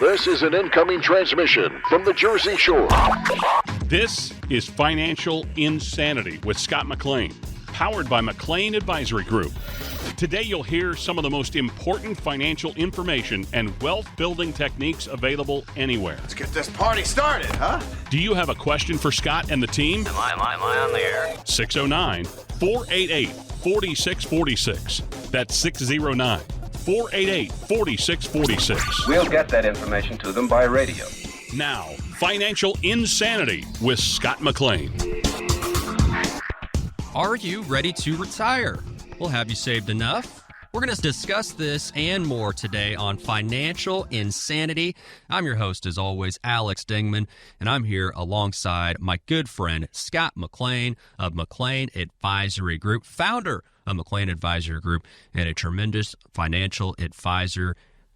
This is an incoming transmission from the Jersey Shore. This is Financial Insanity with Scott McLean, powered by McLean Advisory Group. Today you'll hear some of the most important financial information and wealth-building techniques available anywhere. Let's get this party started, huh? Do you have a question for Scott and the team? Am I on the air? 609-488-4646. That's 609-488-4646. We'll get that information to them by radio. Now, Financial Insanity with Scott McLean. Are you ready to retire? Well, have you saved enough? We're going to discuss this and more today on Financial Insanity. I'm your host, as always, Alex Dingman, and I'm here alongside my good friend, Scott McLean of McLean Advisory Group, founder of McLean Advisory Group, and a tremendous financial advisor.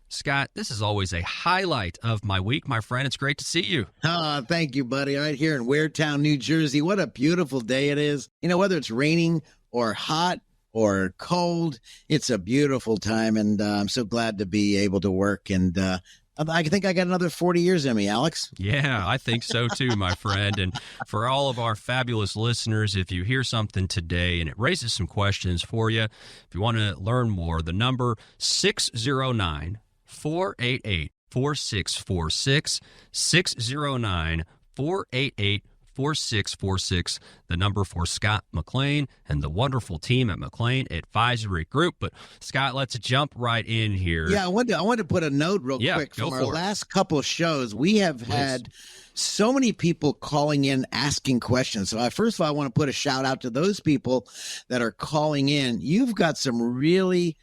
Scott, this is always a highlight of my week, my friend. It's great to see you. Thank you, buddy. Right here in Waretown, New Jersey. What a beautiful day it is. You know, whether it's raining or hot or cold, it's a beautiful time, and I'm so glad to be able to work. And I think I got another 40 years in me, Alex. Yeah, I think so too, my friend. And for all of our fabulous listeners, if you hear something today and it raises some questions for you, if you want to learn more, the number 609-488-4646, 609-488-4646, the number for Scott McLean and the wonderful team at McLean Advisory Group. But Scott, let's jump right in here. Yeah, I want to put a note real quick from our last couple of shows. We have had so many people calling in asking questions. So first of all, I want to put a shout out to those people that are calling in. You've got some really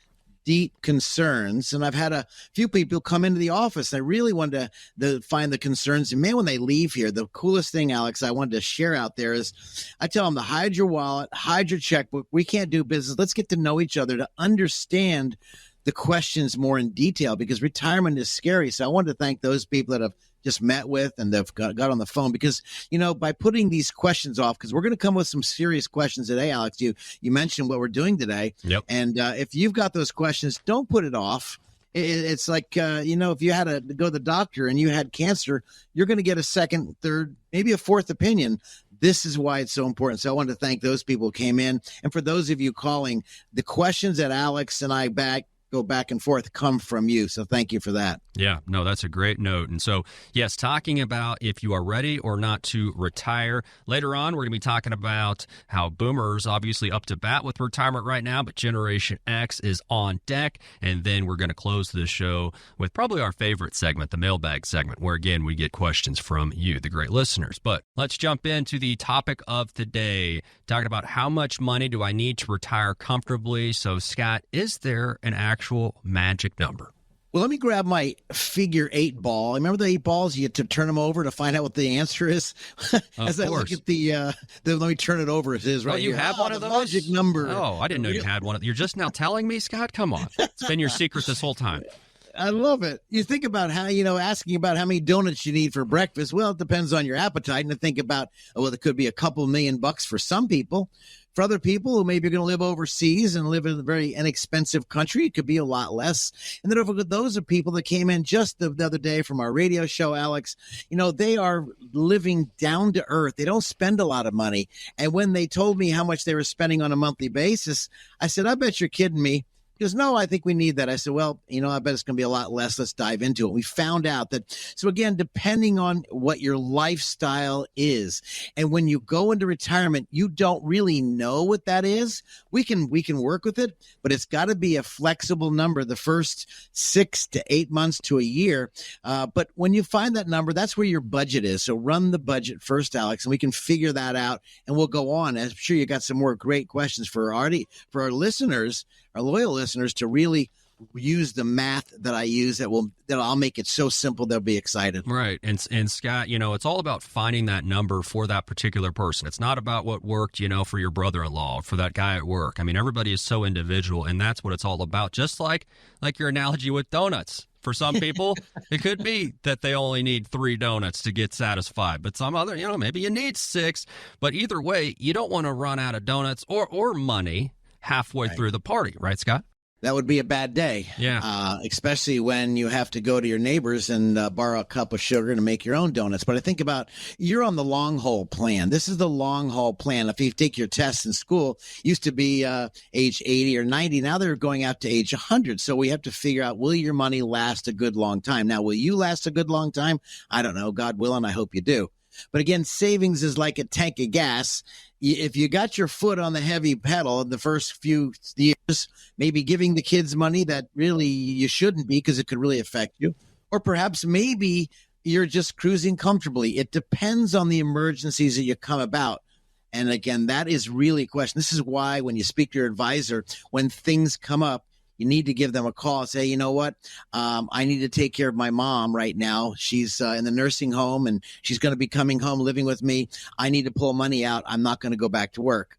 deep concerns, and I've had a few people come into the office. I really wanted to find the concerns, and man, when they leave here, the coolest thing, Alex, I wanted to share out there is I tell them to hide your wallet, hide your checkbook. We can't do business. Let's get to know each other to understand the questions more in detail, because retirement is scary. So I wanted to thank those people that have just met with and they've got on the phone, because, you know, by putting these questions off, because we're going to come with some serious questions today, Alex. You mentioned what we're doing today. Yep. And if you've got those questions, don't put it off. It's like, if you had to go to the doctor and you had cancer, you're going to get a second, third, maybe a fourth opinion. This is why it's so important. So I wanted to thank those people who came in. And for those of you calling, the questions that Alex and I go back and forth come from you. So thank you for that. Yeah, no, that's a great note. And so, yes, talking about if you are ready or not to retire. Later on, we're going to be talking about how boomers obviously up to bat with retirement right now, but Generation X is on deck. And then we're going to close this show with probably our favorite segment, the mailbag segment, where again, we get questions from you, the great listeners. But let's jump into the topic of the day, talking about how much money do I need to retire comfortably. So Scott, is there an actual magic number? Well, let me grab my figure 8 ball. Remember the 8 balls? You have to turn them over to find out what the answer is. As I look at let me turn it over. It is right. Oh, you here. have one of those? Magic number. Oh, I didn't know you had one. You're just now telling me, Scott? Come on. It's been your secret this whole time. I love it. You think about how, asking about how many donuts you need for breakfast. Well, it depends on your appetite. And to think about, it could be a couple $1,000,000 for some people. For other people who maybe are going to live overseas and live in a very inexpensive country, it could be a lot less. And then those are people that came in just the other day from our radio show, Alex. They are living down to earth. They don't spend a lot of money. And when they told me how much they were spending on a monthly basis, I said, I bet you're kidding me. He goes, no, I think we need that. I said, well, I bet it's going to be a lot less. Let's dive into it. We found out that, so again, depending on what your lifestyle is, and when you go into retirement, you don't really know what that is. We can work with it, but it's got to be a flexible number the first 6 to 8 months to a year. But when you find that number, that's where your budget is. So run the budget first, Alex, and we can figure that out, and we'll go on. I'm sure you got some more great questions for our listeners, our loyal listeners, to really use the math that I use that I'll make it so simple they'll be excited. Right. And Scott, it's all about finding that number for that particular person. It's not about what worked, for your brother-in-law, for that guy at work. I mean, everybody is so individual, and that's what it's all about. Just like your analogy with donuts. For some people, it could be that they only need 3 donuts to get satisfied, but some other, maybe you need 6. But either way, you don't want to run out of donuts or money halfway through the party, right, Scott? that would be a bad day. Yeah. Especially when you have to go to your neighbors and borrow a cup of sugar to make your own donuts. But I think about you're on the long haul plan. This is the long haul plan. If you take your tests in school, used to be age 80 or 90. Now they're going out to age 100. So we have to figure out, will your money last a good long time? Now, will you last a good long time? I don't know. God willing, I hope you do. But again, savings is like a tank of gas. If you got your foot on the heavy pedal in the first few years, maybe giving the kids money that really you shouldn't be because it could really affect you. Or perhaps maybe you're just cruising comfortably. It depends on the emergencies that you come about. And again, that is really a question. This is why when you speak to your advisor, when things come up, you need to give them a call and say, you know what, I need to take care of my mom right now. She's in the nursing home and she's going to be coming home living with me. I need to pull money out. I'm not going to go back to work.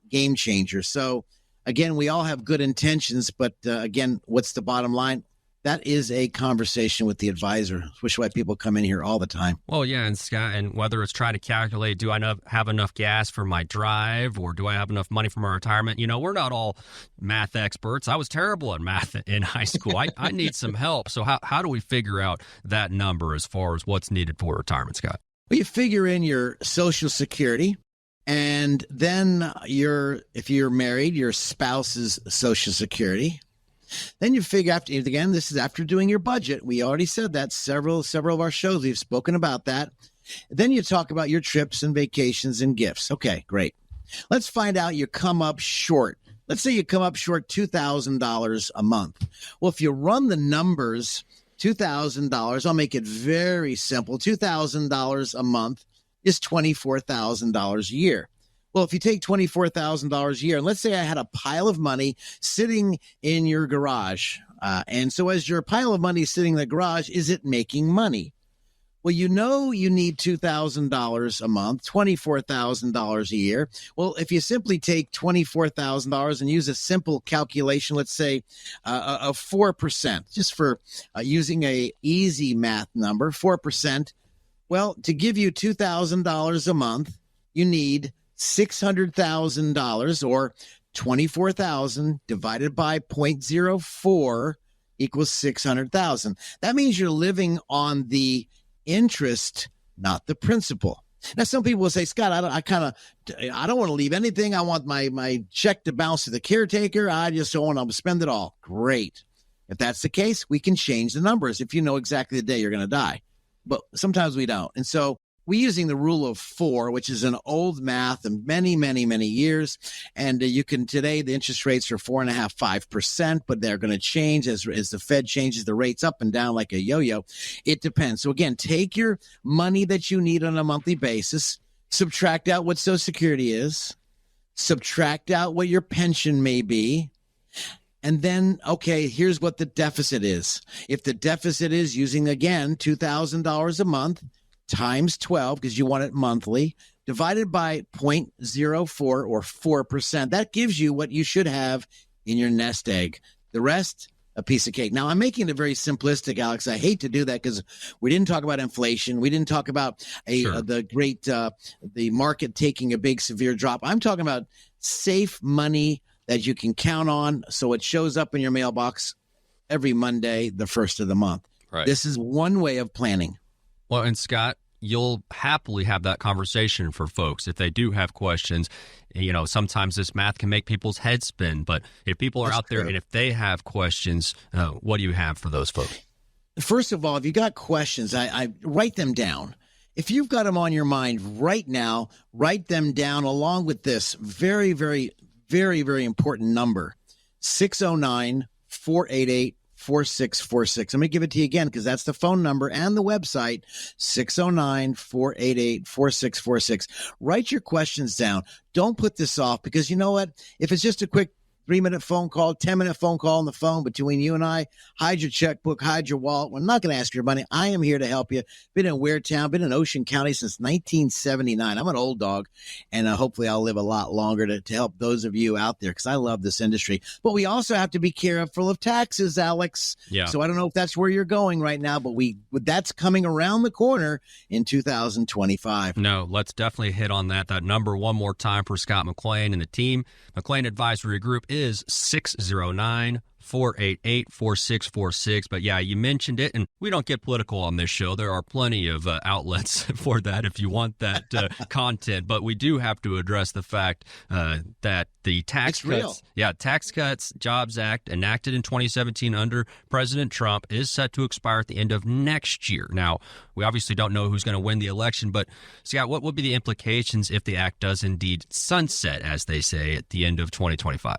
Game changer. So again, we all have good intentions, but again, what's the bottom line? That is a conversation with the advisor, which is why people come in here all the time. Well, yeah, and Scott, and whether it's trying to calculate, do I have enough gas for my drive, or do I have enough money for my retirement? You know, we're not all math experts. I was terrible at math in high school. I need some help. So how do we figure out that number as far as what's needed for retirement, Scott? Well, you figure in your Social Security, and then if you're married, your spouse's Social Security. Then you figure again, this is after doing your budget. We already said that several of our shows, we've spoken about that. Then you talk about your trips and vacations and gifts. Okay, great. Let's find out you come up short. Let's say you come up short $2,000 a month. Well, if you run the numbers, $2,000, I'll make it very simple. $2,000 a month is $24,000 a year. Well, if you take $24,000 a year, and let's say I had a pile of money sitting in your garage, and so as your pile of money is sitting in the garage, is it making money? Well, you know you need $2,000 a month, $24,000 a year. Well, if you simply take $24,000 and use a simple calculation, let's say of 4%, just for using a easy math number, 4%. Well, to give you $2,000 a month, you need $600,000, or 24,000 divided by 0.04 equals 600,000. That means you're living on the interest, not the principal. Now, some people will say, Scott, I don't want to leave anything. I want my check to bounce to the caretaker. I just don't want to spend it all. Great. If that's the case, we can change the numbers if you know exactly the day you're going to die. But sometimes we don't. And so we're using the rule of 4, which is an old math of many, many, many years. And today the interest rates are 4.5%, 5%, but they're going to change as the Fed changes the rates up and down like a yo-yo. It depends. So again, take your money that you need on a monthly basis, subtract out what Social Security is, subtract out what your pension may be, and then, okay, here's what the deficit is. If the deficit is using, again, $2,000 a month, times 12, because you want it monthly, divided by 0.04 or 4%. That gives you what you should have in your nest egg. The rest, a piece of cake. Now, I'm making it very simplistic, Alex. I hate to do that because we didn't talk about inflation. We didn't talk about the market taking a big, severe drop. I'm talking about safe money that you can count on so it shows up in your mailbox every Monday, the first of the month. Right. This is one way of planning. Well, and Scott, you'll happily have that conversation for folks if they do have questions. You know, sometimes this math can make people's heads spin, but if people are out there and if they have questions, what do you have for those folks? First of all, if you got questions, I write them down. If you've got them on your mind right now, write them down along with this very, very, very, very important number, 609-488-4646. I'm going to give it to you again because that's the phone number and the website, 609-488-4646. Write your questions down. Don't put this off because you know what? If it's just a quick 3-minute phone call, 10-minute phone call on the phone between you and I, hide your checkbook, hide your wallet. We're not going to ask your money. I am here to help you. Been in Weirtown, been in Ocean County since 1979. I'm an old dog, and hopefully I'll live a lot longer to help those of you out there because I love this industry. But we also have to be careful of taxes, Alex. Yeah. So I don't know if that's where you're going right now, but that's coming around the corner in 2025. No, let's definitely hit on that. That number one more time for Scott McLean and the team. McLean Advisory Group is 609 888-488-4646. But yeah, you mentioned it, and we don't get political on this show. There are plenty of outlets for that if you want that content. But we do have to address the fact that the tax cuts, Jobs Act enacted in 2017 under President Trump is set to expire at the end of next year. Now, we obviously don't know who's going to win the election, but Scott, what would be the implications if the act does indeed sunset, as they say, at the end of 2025?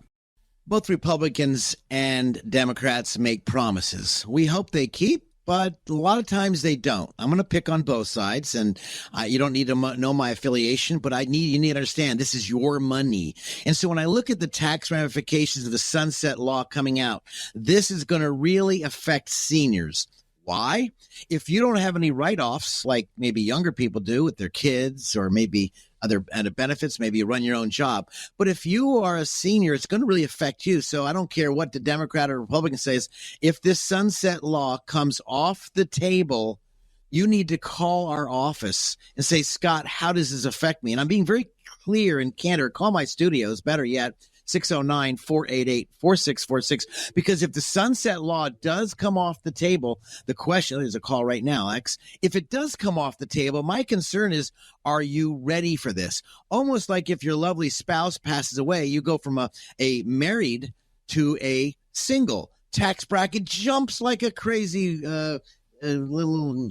Both Republicans and Democrats make promises. We hope they keep, but a lot of times they don't. I'm going to pick on both sides, and you don't need to know my affiliation, but you need to understand this is your money. And so when I look at the tax ramifications of the sunset law coming out, this is going to really affect seniors. Why? If you don't have any write-offs like maybe younger people do with their kids or maybe other benefits, maybe you run your own job. But if you are a senior, it's going to really affect you. So I don't care what the Democrat or Republican says. If this sunset law comes off the table, you need to call our office and say, Scott, how does this affect me? And I'm being very clear and candid. Call my studios, better yet, 609-488-4646. Because if the sunset law does come off the table, the question, there's a call right now, X. If it does come off the table, my concern is, are you ready for this? Almost like if your lovely spouse passes away, you go from a married to a single. Tax bracket jumps like a crazy little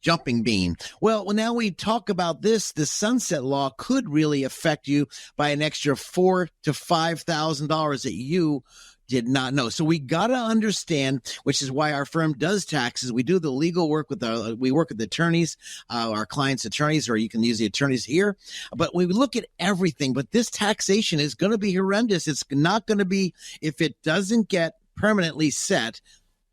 jumping bean. Well, now we talk about this. The sunset law could really affect you by an extra $4,000 to $5,000 that you did not know. So we got to understand, which is why our firm does taxes. We do the legal work we work with attorneys, our clients' attorneys, or you can use the attorneys here. But we look at everything. But this taxation is going to be horrendous. It's not going to be, if it doesn't get permanently set,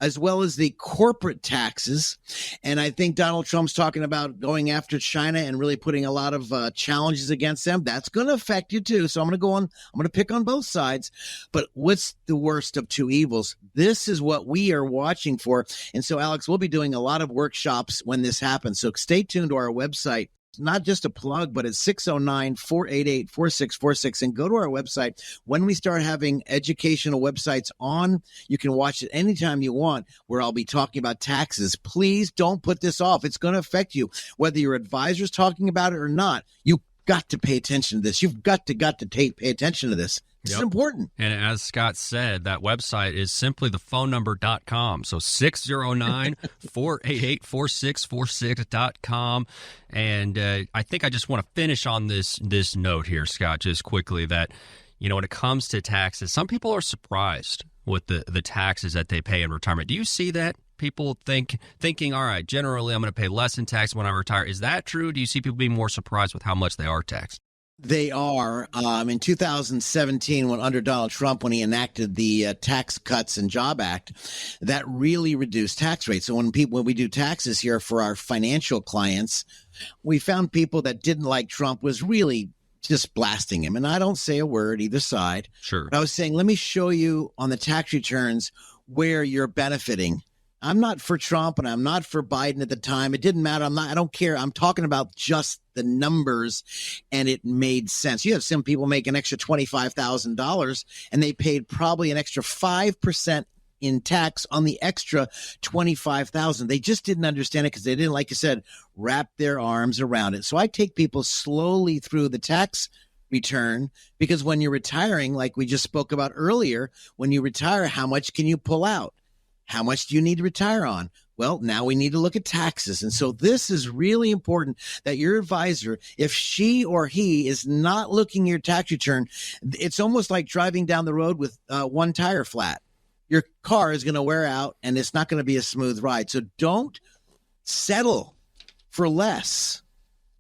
as well as the corporate taxes. And I think Donald Trump's talking about going after China and really putting a lot of challenges against them. That's going to affect you too. So I'm going to pick on both sides. But what's the worst of two evils? This is what we are watching for. And so, Alex, we'll be doing a lot of workshops when this happens. So stay tuned to our website. Not just a plug, but it's 609-488-4646. And go to our website. When we start having educational websites on, you can watch it anytime you want, where I'll be talking about taxes. Please don't put this off. It's going to affect you. Whether your advisor's talking about it or not, you've got to pay attention to this. You've got to pay attention to this. It's important. And as Scott said, that website is simply thephonenumber.com. So 609-488-4646.com. And I think I just want to finish on this note here, Scott, just quickly, that, when it comes to taxes, some people are surprised with the taxes that they pay in retirement. Do you see that? People thinking, all right, generally I'm going to pay less in tax when I retire. Is that true? Do you see people being more surprised with how much they are taxed? They are. In 2017, under Donald Trump, when he enacted the Tax Cuts and Job Act, that really reduced tax rates. So when we do taxes here for our financial clients, we found people that didn't like Trump was really just blasting him. And I don't say a word either side. Sure. But I was saying, let me show you on the tax returns where you're benefiting. I'm not for Trump and I'm not for Biden at the time. It didn't matter. I don't care. I'm talking about just the numbers, and it made sense. You have some people make an extra $25,000 and they paid probably an extra 5% in tax on the extra $25,000. They just didn't understand it because they didn't, like you said, wrap their arms around it. So I take people slowly through the tax return, because when you're retiring, like we just spoke about earlier, when you retire, how much can you pull out? How much do you need to retire on? Well, now we need to look at taxes. And so this is really important that your advisor, if she or he is not looking at your tax return, it's almost like driving down the road with one tire flat. Your car is going to wear out and it's not going to be a smooth ride. So don't settle for less.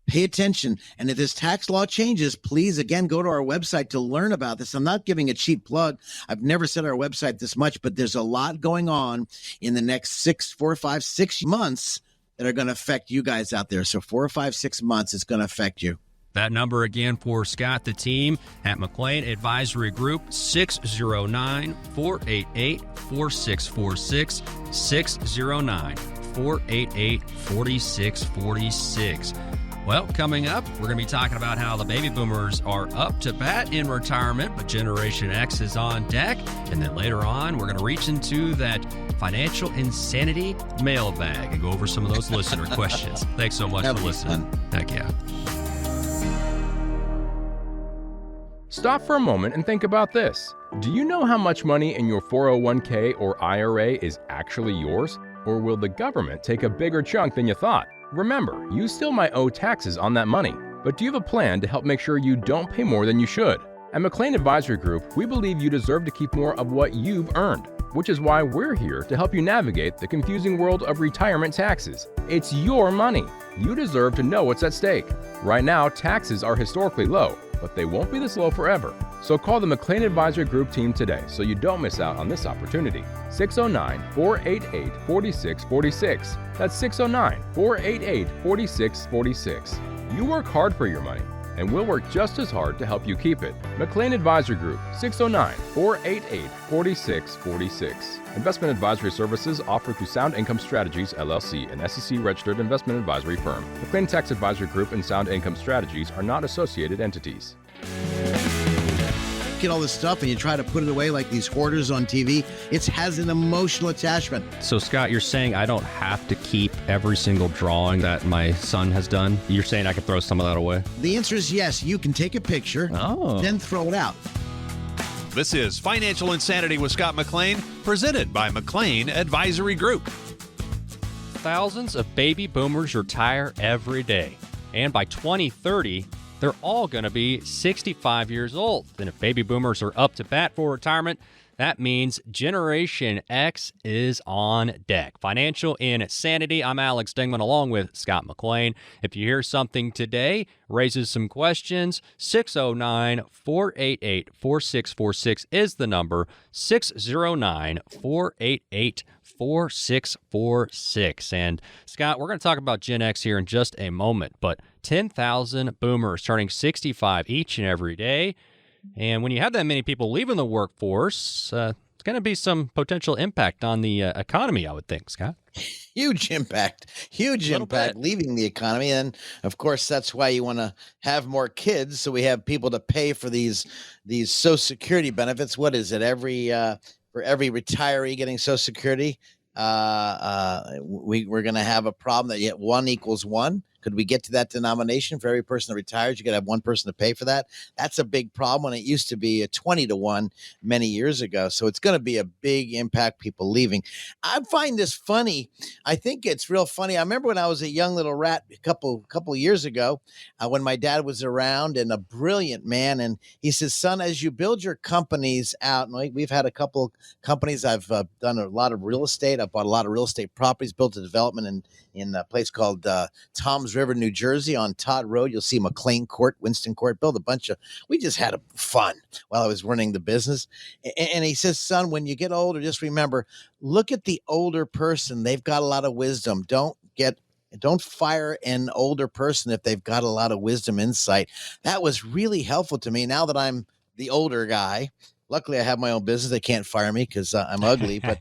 Pay attention. And if this tax law changes, please, again, go to our website to learn about this. I'm not giving a cheap plug. I've never said our website this much, but there's a lot going on in the next 4, 5, 6 months that are going to affect you guys out there. So 4, 5, 6 months, it's going to affect you. That number again for Scott, the team at McLean Advisory Group, 609-488-4646, 609-488-4646. Well, coming up, we're going to be talking about how the baby boomers are up to bat in retirement, but Generation X is on deck. And then later on, we're going to reach into that financial insanity mailbag and go over some of those listener questions. Thanks so much for listening. Heck yeah. Stop for a moment and think about this. Do you know how much money in your 401k or IRA is actually yours? Or will the government take a bigger chunk than you thought? Remember, you still might owe taxes on that money, but do you have a plan to help make sure you don't pay more than you should? At McLean Advisory Group, we believe you deserve to keep more of what you've earned, which is why we're here to help you navigate the confusing world of retirement taxes. It's your money. You deserve to know what's at stake. Right now, taxes are historically low, but they won't be this low forever. So call the McLean Advisory Group team today so you don't miss out on this opportunity. 609-488-4646. That's 609-488-4646. You work hard for your money, and we'll work just as hard to help you keep it. McLean Advisory Group, 609-488-4646. Investment advisory services offered through Sound Income Strategies, LLC, an SEC-registered investment advisory firm. McLean Tax Advisory Group and Sound Income Strategies are not associated entities. Get all this stuff and you try to put it away like these hoarders on TV. It has an emotional attachment. So, Scott, you're saying I don't have to keep every single drawing that my son has done? You're saying I can throw some of that away? The answer is yes. You can take a picture, then throw it out. This is Financial Insanity with Scott McLean, presented by McLean Advisory Group. Thousands of baby boomers retire every day. And by 2030, they're all going to be 65 years old. And if baby boomers are up to bat for retirement, that means Generation X is on deck. Financial Insanity. I'm Alex Dingman along with Scott McLean. If you hear something today, raises some questions, 609-488-4646 is the number, 609-488-4646. And Scott, we're going to talk about Gen X here in just a moment, but 10,000 boomers turning 65 each and every day. And when you have that many people leaving the workforce, it's going to be some potential impact on the economy, I would think, Scott. Huge impact leaving the economy. And of course, that's why you want to have more kids. So we have people to pay for these Social Security benefits. What is it? For every retiree getting Social Security, we're going to have a problem that yet 1 equals 1. Could we get to that denomination for every person that retires? You got to have one person to pay for that. That's a big problem. And it used to be a 20-1 many years ago. So it's going to be a big impact, people leaving. I find this funny. I think it's real funny. I remember when I was a young little rat a couple of years ago, when my dad was around, and a brilliant man. And he says, son, as you build your companies out, and we've had a couple companies. I've done a lot of real estate. I've bought a lot of real estate properties, built a development in a place called Tom's River, New Jersey on Todd Road. You'll see McLean Court, Winston Court, built a bunch of, we just had fun while I was running the business. And he says, son, when you get older, just remember, look at the older person. They've got a lot of wisdom. Don't fire an older person if they've got a lot of wisdom, insight. That was really helpful to me now that I'm the older guy. Luckily, I have my own business. They can't fire me because I'm ugly. But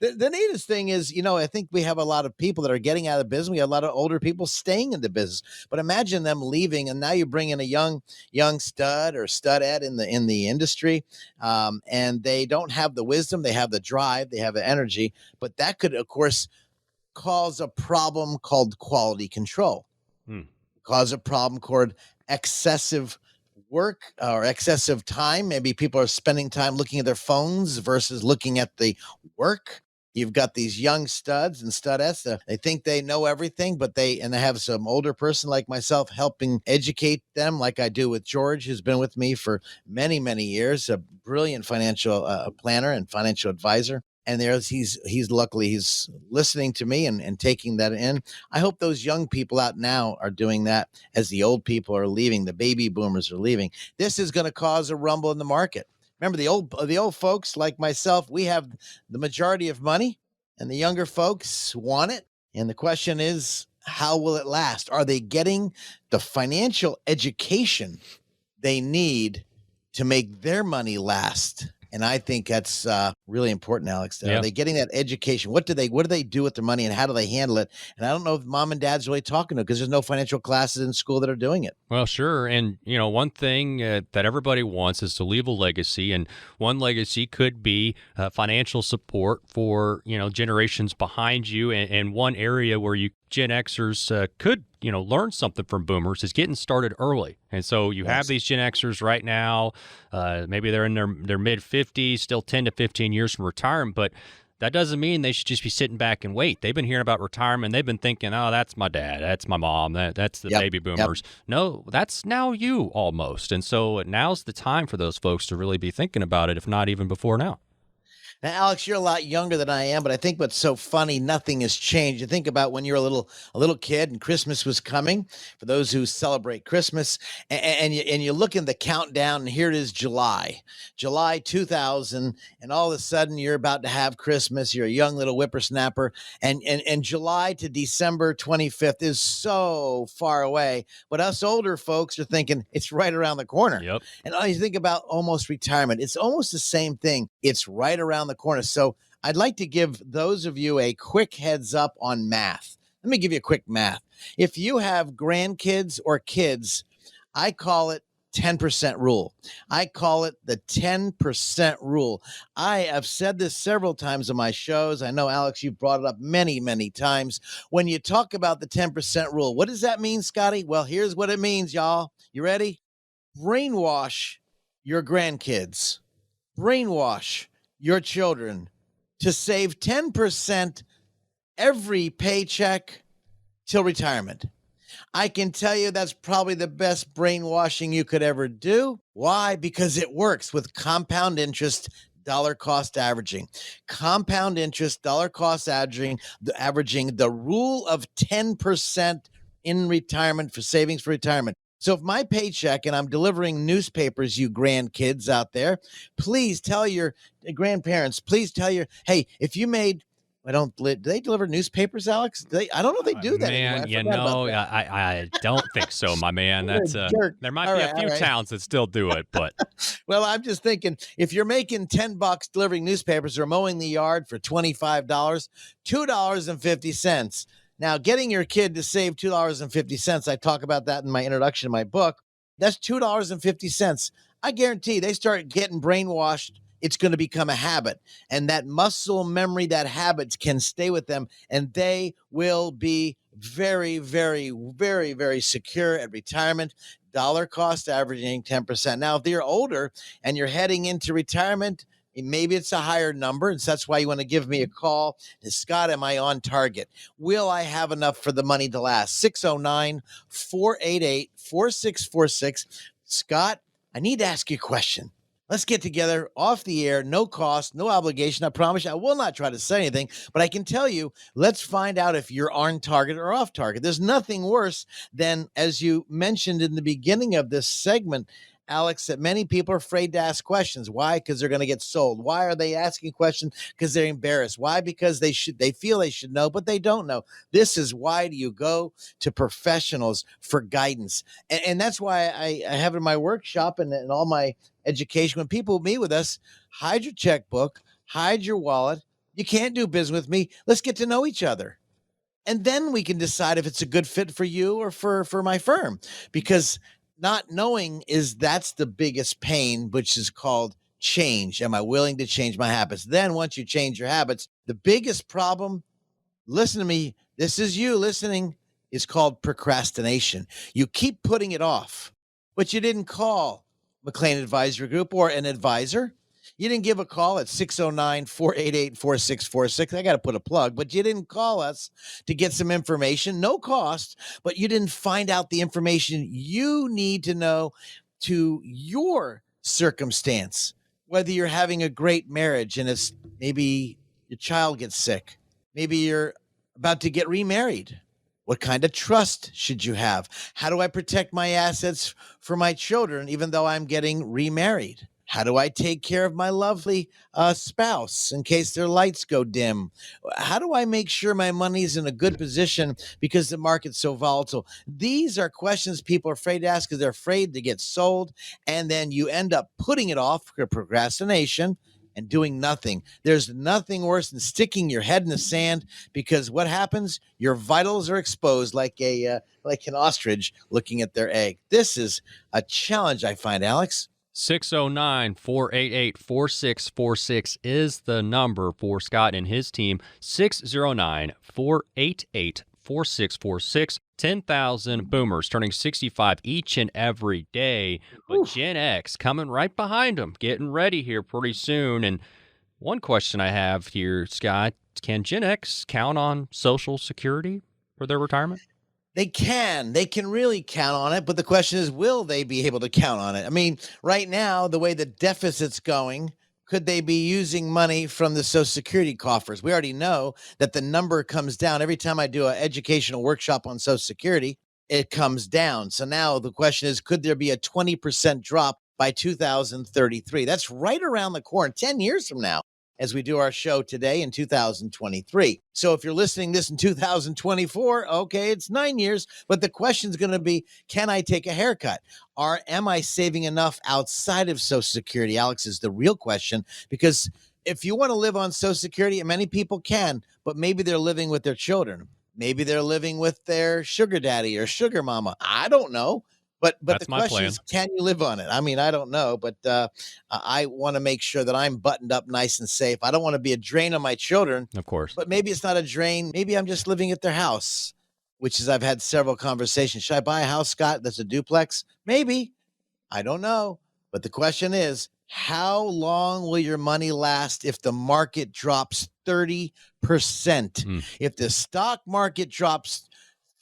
the neatest thing is, I think we have a lot of people that are getting out of business. We have a lot of older people staying in the business. But imagine them leaving, and now you bring in a young stud or studette in the industry, and they don't have the wisdom. They have the drive. They have the energy. But that could, of course, cause a problem called quality control. Cause a problem called excessive work or excessive time. Maybe people are spending time looking at their phones versus looking at the work. You've got these young studs and studettes. They think they know everything, but they have some older person like myself helping educate them, like I do with George, who's been with me for many, many years, a brilliant financial planner and financial advisor. And he's listening to me and taking that in. I hope those young people out now are doing that as the old people are leaving, the baby boomers are leaving. This is going to cause a rumble in the market. Remember, the old folks like myself, we have the majority of money, and the younger folks want it. And the question is, how will it last? Are they getting the financial education they need to make their money last And I think that's really important, Alex. Yeah. Are they getting that education? What do they do with their money, and how do they handle it? And I don't know if mom and dad's really talking to them, because there's no financial classes in school that are doing it. Well, sure. And, one thing that everybody wants is to leave a legacy. And one legacy could be financial support for, generations behind you. And one area where you Gen Xers could, learn something from boomers is getting started early. And so you have these Gen Xers right now, maybe they're in their mid-50s, still 10 to 15 years from retirement, but that doesn't mean they should just be sitting back and wait. They've been hearing about retirement. They've been thinking, oh, that's my dad. That's my mom. That's the baby boomers. No, that's now you almost. And so now's the time for those folks to really be thinking about it, if not even before now. Now, Alex, you're a lot younger than I am, but I think what's so funny, nothing has changed. You think about when you're a little kid and Christmas was coming, for those who celebrate Christmas, and you look in the countdown, and here it is, July 2000, and all of a sudden you're about to have Christmas. You're a young little whippersnapper, and July to December 25th is so far away. But us older folks are thinking it's right around the corner. Yep. And you think about almost retirement. It's almost the same thing. It's right around the corner. So I'd like to give those of you a quick heads up on math. Let me give you a quick math. If you have grandkids or kids, I call it 10% rule. I call it the 10% rule. I have said this several times on my shows. I know, Alex, you've brought it up many, many times. When you talk about the 10% rule, what does that mean, Scotty? Well, here's what it means, y'all. You ready? Brainwash your grandkids. Brainwash your children to save 10% every paycheck till retirement. I can tell you that's probably the best brainwashing you could ever do. Why? Because it works with compound interest, dollar cost averaging. Compound interest, dollar cost averaging, the rule of 10% in retirement, for savings for retirement. So if my paycheck, and I'm delivering newspapers, you grandkids out there, please tell your grandparents, hey, if you made, do they deliver newspapers, Alex? I don't know if they do that man, anymore. I don't think so, my man. That's there might be a few towns that still do it, but well, I'm just thinking, if you're making $10 delivering newspapers or mowing the yard for $25, $2.50. Now, getting your kid to save $2.50, I talk about that in my introduction to my book. That's $2.50. I guarantee they start getting brainwashed. It's going to become a habit. And that muscle memory, that habit can stay with them. And they will be very, very, very, very secure at retirement. Dollar cost averaging 10%. Now, if you're older and you're heading into retirement, maybe it's a higher number, and so that's why you want to give me a call. Scott, am I on target? Will I have enough for the money to last? 609-488-4646. Scott, I need to ask you a question. Let's get together off the air, no cost, no obligation. I promise you, I will not try to say anything, but I can tell you, let's find out if you're on target or off target. There's nothing worse than, as you mentioned in the beginning of this segment, Alex, that many people are afraid to ask questions. Why? Because they're going to get sold. Why are they asking questions? Because they're embarrassed. Why? Because they feel they should know, but they don't know. This is why do you go to professionals for guidance? And that's why I have in my workshop and all my education, when people meet with us, hide your checkbook, hide your wallet. You can't do business with me. Let's get to know each other. And then we can decide if it's a good fit for you or for my firm. Because not knowing that's the biggest pain, which is called change. Am I willing to change my habits? Then once you change your habits, the biggest problem, listen to me, this is you listening, is called procrastination. You keep putting it off, but you didn't call McLean Advisory Group or an advisor. You didn't give a call at 609-488-4646. I got to put a plug, but you didn't call us to get some information, no cost, but you didn't find out the information you need to know to your circumstance, whether you're having a great marriage and it's maybe your child gets sick. Maybe you're about to get remarried. What kind of trust should you have? How do I protect my assets for my children, even though I'm getting remarried? How do I take care of my lovely spouse in case their lights go dim? How do I make sure my money's in a good position because the market's so volatile? These are questions people are afraid to ask because they're afraid to get sold. And then you end up putting it off for procrastination and doing nothing. There's nothing worse than sticking your head in the sand, because what happens? Your vitals are exposed like an ostrich looking at their egg. This is a challenge, I find, Alex. 609-488-4646 is the number for Scott and his team. 609-488-4646. 10,000 boomers turning 65 each and every day. But Gen X coming right behind them, getting ready here pretty soon. And one question I have here, Scott, can Gen X count on Social Security for their retirement? They can really count on it, but the question is, will they be able to count on it? I mean, right now, the way the deficit's going, could they be using money from the Social Security coffers? We already know that the number comes down. Every time I do an educational workshop on Social Security, it comes down. So now the question is, could there be a 20% drop by 2033? That's right around the corner, 10 years from now, as we do our show today in 2023. So if you're listening this in 2024, okay, it's 9 years, but the question is going to be, can I take a haircut? Or am I saving enough outside of Social Security? Alex, is the real question, because if you want to live on Social Security, and many people can, but maybe they're living with their children. Maybe they're living with their sugar daddy or sugar mama. I don't know. But That's the my question plan. is, can you live on it? I mean, I don't know, but I want to make sure that I'm buttoned up nice and safe. I don't want to be a drain on my children. Of course. But maybe it's not a drain. Maybe I'm just living at their house, which is, I've had several conversations. Should I buy a house, Scott, that's a duplex? Maybe. I don't know. But the question is, how long will your money last if the market drops 30%? If the stock market drops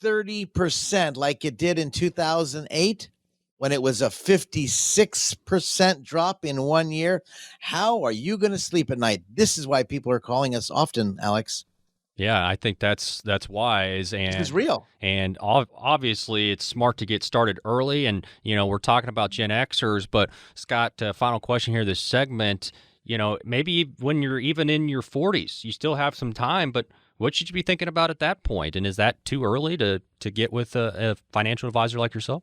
30% like it did in 2008, when it was a 56% drop in 1 year, how are you going to sleep at night? This is why people are calling us often, Alex. Yeah, I think that's wise, and It's real. And obviously, it's smart to get started early. And we're talking about Gen Xers, but Scott, final question here. This segment, maybe when you're even in your 40s, you still have some time, but what should you be thinking about at that point? And is that too early to get with a financial advisor like yourself?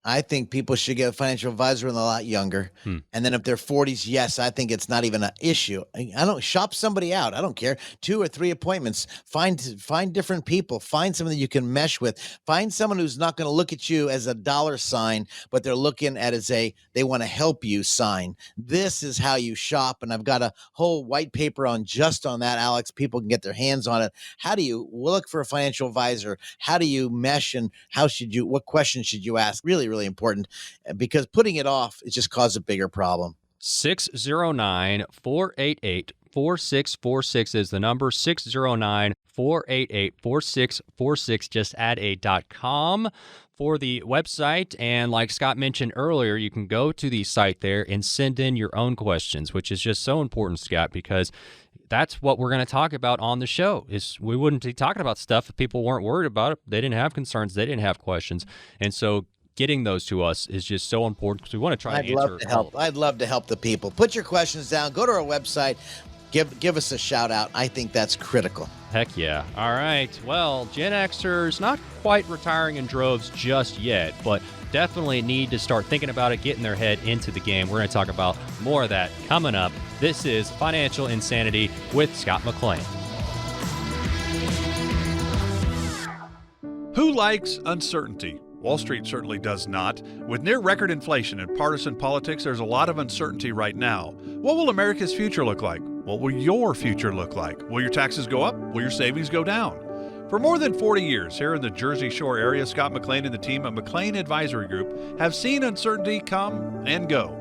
I think people should get a financial advisor when they're a lot younger. And then if they're 40s, yes, I think it's not even an issue. I don't shop somebody out. I don't care. 2 or 3 appointments. Find different people. Find someone that you can mesh with. Find someone who's not going to look at you as a dollar sign, but they're looking at as they want to help you sign. This is how you shop. And I've got a whole white paper on that, Alex. People can get their hands on it. How do you look for a financial advisor? How do you mesh, and what questions should you ask? Really important, because putting it off, it just causes a bigger problem. 609-488-4646 is the number. 609-488-4646. Just add a .com for the website. And like Scott mentioned earlier, you can go to the site there and send in your own questions, which is just so important, Scott, because that's what we're going to talk about on the show. We wouldn't be talking about stuff if people weren't worried about it. They didn't have concerns. They didn't have questions. And so getting those to us is just so important, because we want to try to answer. I'd love to help the people. Put your questions down. Go to our website. Give us a shout out. I think that's critical. Heck yeah. All right. Well, Gen Xers not quite retiring in droves just yet, but definitely need to start thinking about it, getting their head into the game. We're going to talk about more of that coming up. This is Financial Insanity with Scott McLean. Who likes uncertainty? Wall Street certainly does not. With near record inflation and partisan politics, there's a lot of uncertainty right now. What will America's future look like? What will your future look like? Will your taxes go up? Will your savings go down? For more than 40 years here in the Jersey Shore area, Scott McLean and the team at McLean Advisory Group have seen uncertainty come and go.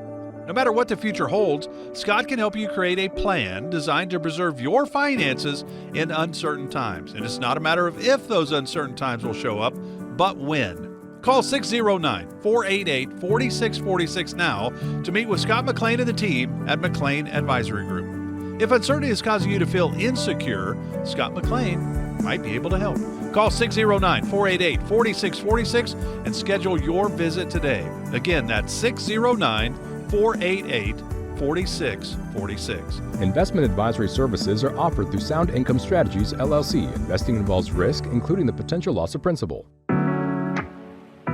No matter what the future holds, Scott can help you create a plan designed to preserve your finances in uncertain times. And it's not a matter of if those uncertain times will show up, but when. Call 609-488-4646 now to meet with Scott McLean and the team at McLean Advisory Group. If uncertainty is causing you to feel insecure, Scott McLean might be able to help. Call 609-488-4646 and schedule your visit today. Again, that's 609-488-4646. 4646. Investment advisory services are offered through Sound Income Strategies, LLC. Investing involves risk, including the potential loss of principal.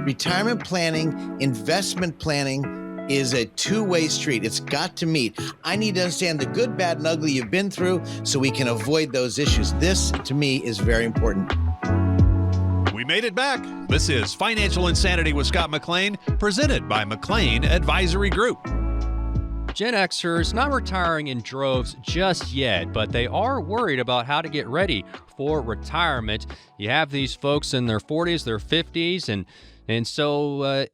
Retirement planning, investment planning is a two-way street. It's got to meet. I need to understand the good, bad, and ugly you've been through so we can avoid those issues. This, to me, is very important. We made it back. This is Financial Insanity with Scott McLean, presented by McLean Advisory Group. Gen Xers not retiring in droves just yet, but they are worried about how to get ready for retirement. You have these folks in their 40s, their 50s, and so,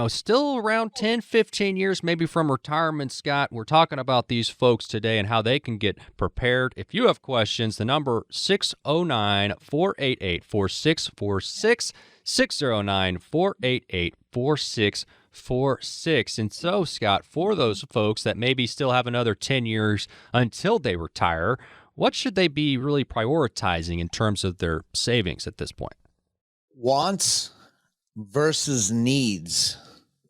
still around 10, 15 years maybe from retirement, Scott. We're talking about these folks today and how they can get prepared. If you have questions, the number 609-488-4646, 609-488-4646. And so, Scott, for those folks that maybe still have another 10 years until they retire, what should they be really prioritizing in terms of their savings at this point? Wants versus needs.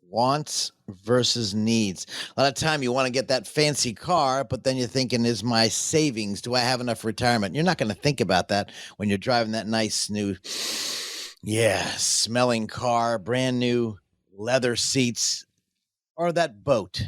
Wants versus needs. A lot of time you want to get that fancy car, but then you're thinking, is my savings, do I have enough for retirement? You're not going to think about that when you're driving that nice new, smelling car, brand new leather seats, or that boat.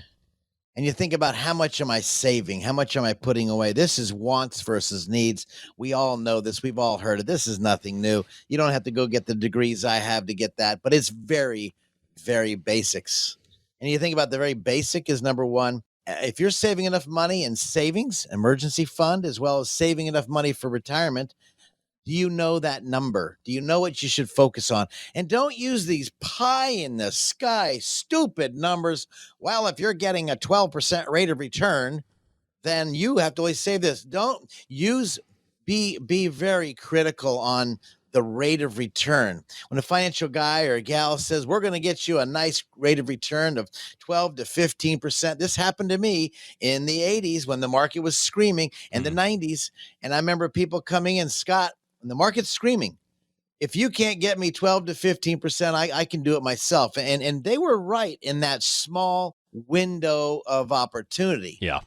And you think about, how much am I saving? How much am I putting away? This is wants versus needs. We all know this. We've all heard it. This is nothing new. You don't have to go get the degrees I have to get that, but it's very, very basics. And you think about the very basic is number one. If you're saving enough money in savings, emergency fund, as well as saving enough money for retirement, do you know that number? Do you know what you should focus on? And don't use these pie in the sky, stupid numbers. Well, if you're getting a 12% rate of return, then you have to always save this. Don't use, be very critical on the rate of return. When a financial guy or a gal says, we're going to get you a nice rate of return of 12 to 15%. This happened to me in the 80s when the market was screaming, and the 90s. And I remember people coming in, Scott, when the market's screaming, if you can't get me 12 to 15%, I can do it myself. And they were right in that small window of opportunity. Yeah.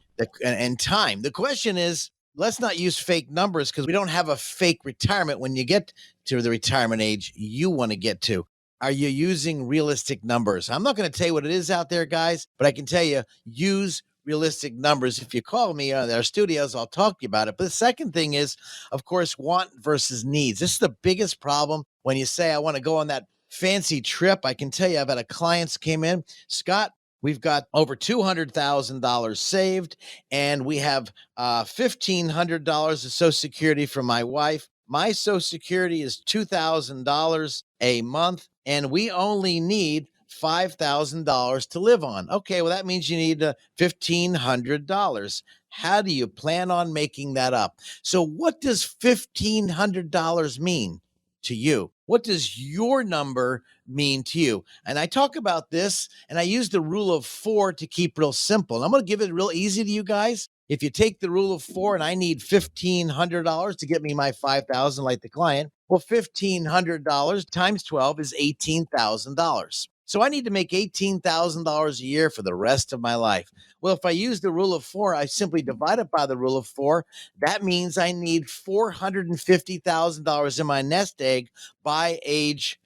And time. The question is, let's not use fake numbers, because we don't have a fake retirement when you get to the retirement age you want to get to. Are you using realistic numbers? I'm not going to tell you what it is out there, guys, but I can tell you, use realistic numbers. If you call me at our studios, I'll talk to you about it. But the second thing is, of course, want versus needs. This is the biggest problem when you say, I want to go on that fancy trip. I can tell you, I've had a clients came in, Scott, we've got over $200,000 saved, and we have $1,500 of Social Security from my wife. My Social Security is $2,000 a month, and we only need $5,000 to live on. Okay, well, that means you need $1,500. How do you plan on making that up? So what does $1,500 mean to you? What does your number mean to you? And I talk about this, and I use the rule of 4 to keep real simple. And I'm going to give it real easy to you guys. If you take the rule of 4 and I need $1,500 to get me my $5,000 like the client, well, $1,500 times 12 is $18,000. So I need to make $18,000 a year for the rest of my life. Well, if I use the rule of 4, I simply divide it by the rule of 4. That means I need $450,000 in my nest egg by age,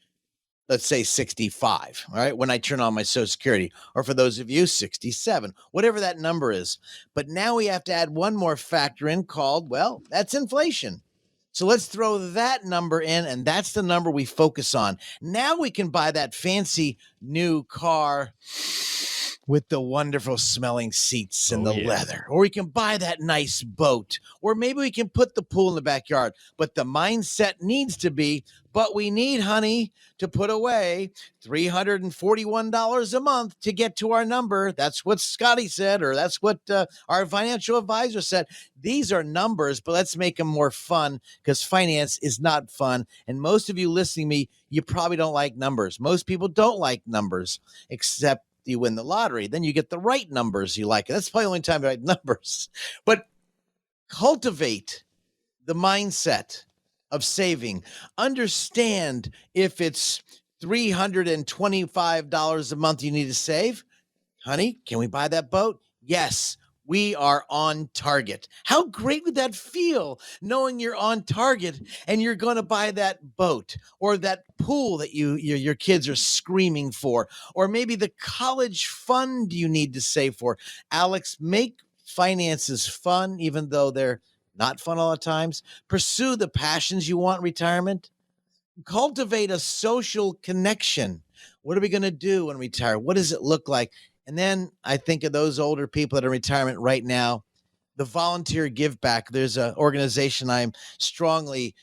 let's say 65, all right, when I turn on my Social Security, or for those of you, 67, whatever that number is. But now we have to add one more factor in called, well, that's inflation. So let's throw that number in, and that's the number we focus on. Now we can buy that fancy new car with the wonderful smelling seats and leather. Or we can buy that nice boat. Or maybe we can put the pool in the backyard. But the mindset needs to be, but we need, honey, to put away $341 a month to get to our number. That's what Scotty said, or that's what our financial advisor said. These are numbers, but let's make them more fun, because finance is not fun. And most of you listening to me, you probably don't like numbers. Most people don't like numbers, except you win the lottery. Then you get the right numbers you like. That's probably the only time you like numbers. But cultivate the mindset of saving. Understand if it's $325 a month you need to save. Honey, can we buy that boat? Yes, we are on target. How great would that feel knowing you're on target and you're going to buy that boat or that pool that your kids are screaming for, or maybe the college fund you need to save for? Alex, make finances fun, even though they're not fun all the times. Pursue the passions you want in retirement. Cultivate a social connection. What are we going to do when we retire? What does it look like? And then I think of those older people that are in retirement right now, the volunteer give back. There's an organization I'm strongly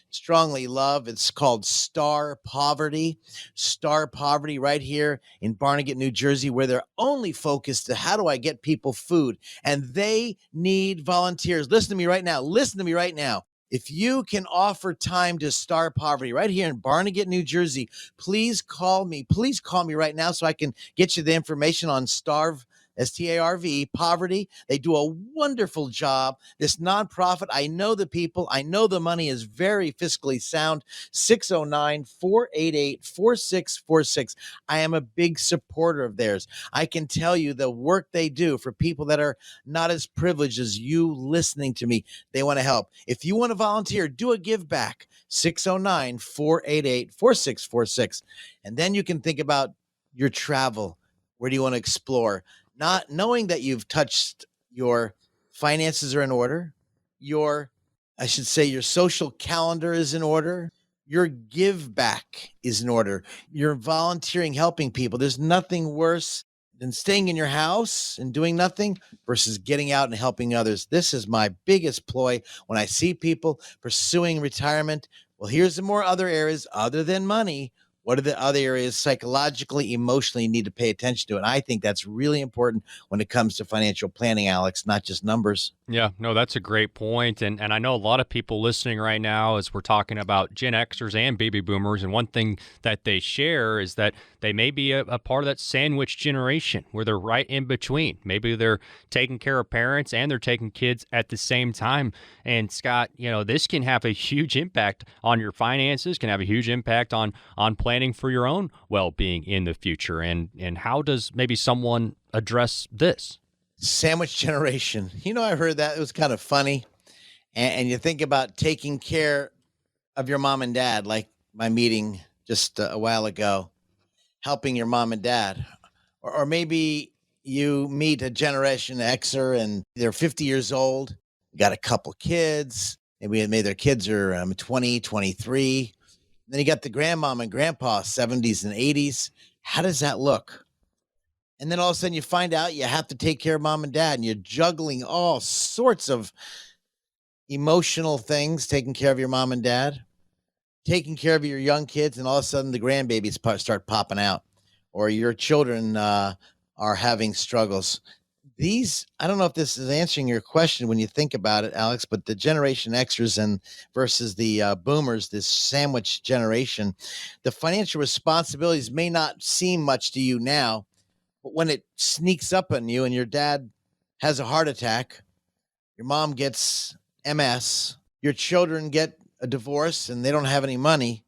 love. It's called Star Poverty. Star Poverty right here in Barnegat, New Jersey, where they're only focused to how do I get people food? And they need volunteers. Listen to me right now. Listen to me right now. If you can offer time to Star Poverty right here in Barnegat, New Jersey, please call me. Please call me right now so I can get you the information on Starve, STARV, Poverty. They do a wonderful job. This nonprofit, I know the people. I know the money is very fiscally sound. 609-488-4646. I am a big supporter of theirs. I can tell you the work they do for people that are not as privileged as you listening to me. They want to help. If you want to volunteer, do a give back. 609-488-4646. And then you can think about your travel. Where do you want to explore? Not knowing that you've touched your finances are in order, your social calendar is in order, your give back is in order, you're volunteering, helping people. There's nothing worse than staying in your house and doing nothing versus getting out and helping others. This is my biggest ploy when I see people pursuing retirement. Well, here's the more other areas other than money. What are the other areas psychologically, emotionally you need to pay attention to? And I think that's really important when it comes to financial planning, Alex, not just numbers. Yeah, no, that's a great point. And I know a lot of people listening right now as we're talking about Gen Xers and baby boomers. And one thing that they share is that they may be a part of that sandwich generation where they're right in between. Maybe they're taking care of parents and they're taking kids at the same time. And Scott, this can have a huge impact on your finances, can have a huge impact on planning for your own well-being in the future. And how does maybe someone address this? Sandwich generation. I heard that. It was kind of funny. And you think about taking care of your mom and dad, like my meeting just a while ago, helping your mom and dad. Or maybe you meet a Generation Xer and they're 50 years old, got a couple kids. Maybe their kids are 20, 23. Then you got the grandmom and grandpa, 70s and 80s. How does that look? And then all of a sudden you find out you have to take care of mom and dad, and you're juggling all sorts of emotional things, taking care of your mom and dad, taking care of your young kids, and all of a sudden the grandbabies start popping out, or your children are having struggles. I don't know if this is answering your question when you think about it, Alex, but the Generation Xers and versus the boomers, this sandwich generation, the financial responsibilities may not seem much to you now, but when it sneaks up on you and your dad has a heart attack, your mom gets MS, your children get a divorce and they don't have any money,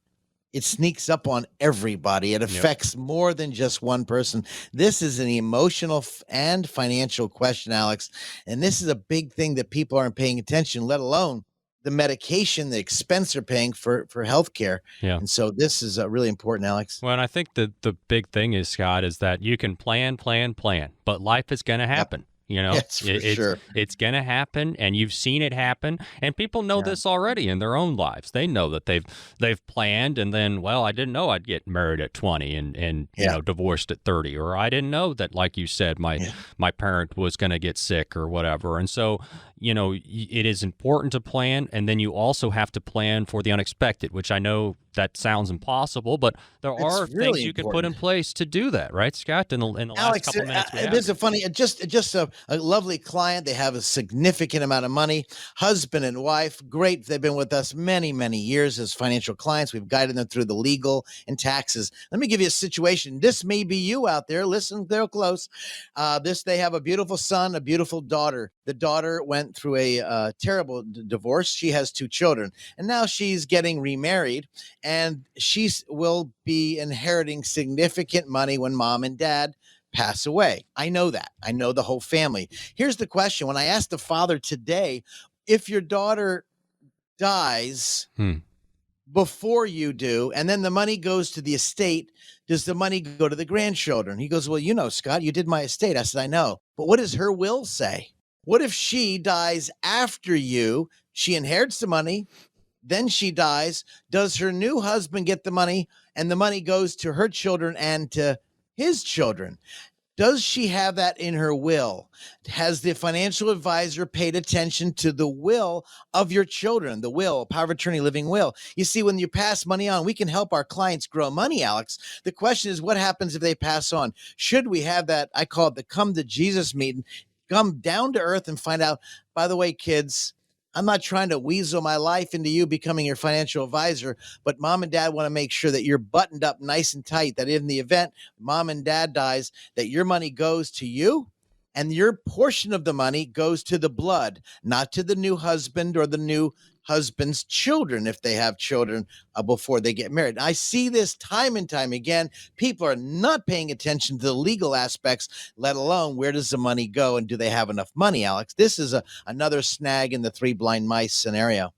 it sneaks up on everybody. It affects more than just one person. This is an emotional and financial question, Alex. And this is a big thing that people aren't paying attention, let alone the medication, the expense they're paying for healthcare. Yeah. And so this is really important, Alex. Well, and I think the big thing is, Scott, is that you can plan, but life is going to happen. Yes, for sure. It's going to happen, and you've seen it happen, and people know this already in their own lives. They know that they've planned, and then, well, I didn't know I'd get married at 20 and divorced at 30, or I didn't know that, like you said, my parent was going to get sick or whatever. And so, it is important to plan, and then you also have to plan for the unexpected, which I know that sounds impossible, but there are really things you can put in place to do that, right, Scott? In the last Alex, couple minutes we have. This is a funny, just a lovely client. They have a significant amount of money, husband and wife, great. They've been with us many, many years as financial clients. We've guided them through the legal and taxes. Let me give you a situation. This may be you out there. Listen, they're close. They have a beautiful son, a beautiful daughter. The daughter went through a terrible divorce. She has 2 children, and now she's getting remarried. And she will be inheriting significant money when mom and dad pass away. I know that. I know the whole family. Here's the question. When I asked the father today, if your daughter dies before you do, and then the money goes to the estate, does the money go to the grandchildren? He goes, well, you know, Scott, you did my estate. I said, I know. But what does her will say? What if she dies after you? She inherits the money, then she dies. Does her new husband get the money, and the money goes to her children and to his children? Does she have that in her will? Has the financial advisor paid attention to the will of your children, the will, power of attorney, living will? You see, when you pass money on, we can help our clients grow money, Alex. The question is, what happens if they pass on? Should we have that, I call it the come to Jesus meeting, come down to earth and find out, by the way, kids, I'm not trying to weasel my life into you becoming your financial advisor, but mom and dad want to make sure that you're buttoned up nice and tight, that in the event mom and dad dies, that your money goes to you and your portion of the money goes to the blood, not to the new husband or the new husband's children if they have children before they get married. I see this time and time again. People are not paying attention to the legal aspects, let alone where does the money go and do they have enough money, Alex? This is another snag in the three blind mice scenario.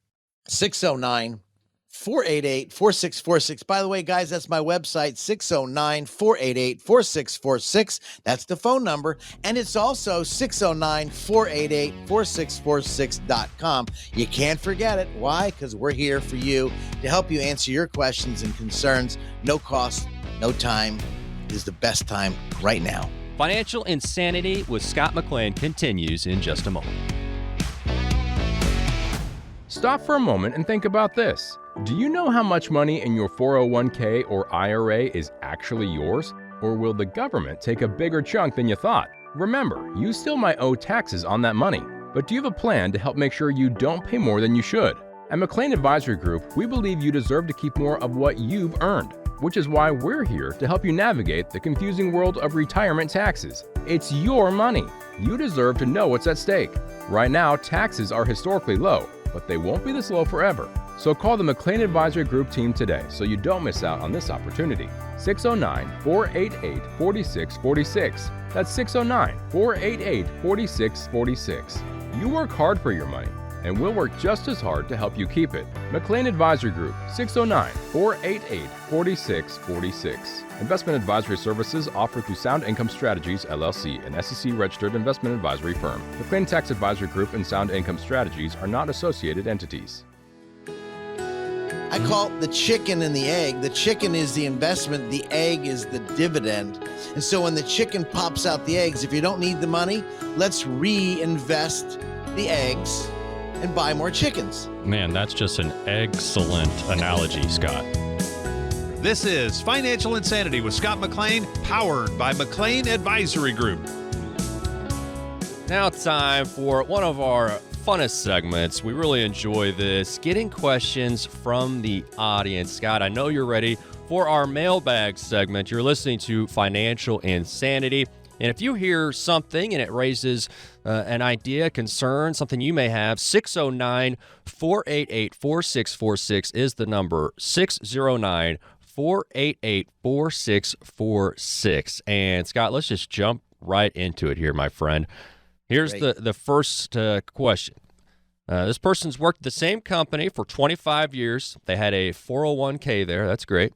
609-488-4646. By the way, guys, that's my website, 609-488-4646. That's the phone number. And it's also 609-488-4646.com. You can't forget it. Why? Because we're here for you to help you answer your questions and concerns. No cost, no time. It is the best time right now. Financial Insanity with Scott McLean continues in just a moment. Stop for a moment and think about this. Do you know how much money in your 401k or IRA is actually yours? Or will the government take a bigger chunk than you thought? Remember, you still might owe taxes on that money, but do you have a plan to help make sure you don't pay more than you should? At McLean Advisory Group, we believe you deserve to keep more of what you've earned, which is why we're here to help you navigate the confusing world of retirement taxes. It's your money. You deserve to know what's at stake. Right now, taxes are historically low, but they won't be this low forever. So call the McLean Advisory Group team today so you don't miss out on this opportunity. 609-488-4646. That's 609-488-4646. You work hard for your money, and we'll work just as hard to help you keep it. McLean Advisory Group, 609-488-4646. Investment advisory services offered through Sound Income Strategies, LLC, an SEC-registered investment advisory firm. McLean Tax Advisory Group and Sound Income Strategies are not associated entities. I call it the chicken and the egg. The chicken is the investment. The egg is the dividend. And so when the chicken pops out the eggs, if you don't need the money, let's reinvest the eggs and buy more chickens. Man, that's just an excellent analogy, Scott. This is Financial Insanity with Scott McLean, powered by McLean Advisory Group. Now it's time for one of our funnest segments. We really enjoy this, getting questions from the audience. Scott, I know you're ready for our mailbag segment. You're listening to Financial Insanity. And if you hear something and it raises an idea, concern, something you may have, 609-488-4646 is the number, 609-488-4646. And Scott, let's just jump right into it here, my friend. Here's the first question. This person's worked at the same company for 25 years. They had a 401k there. That's great.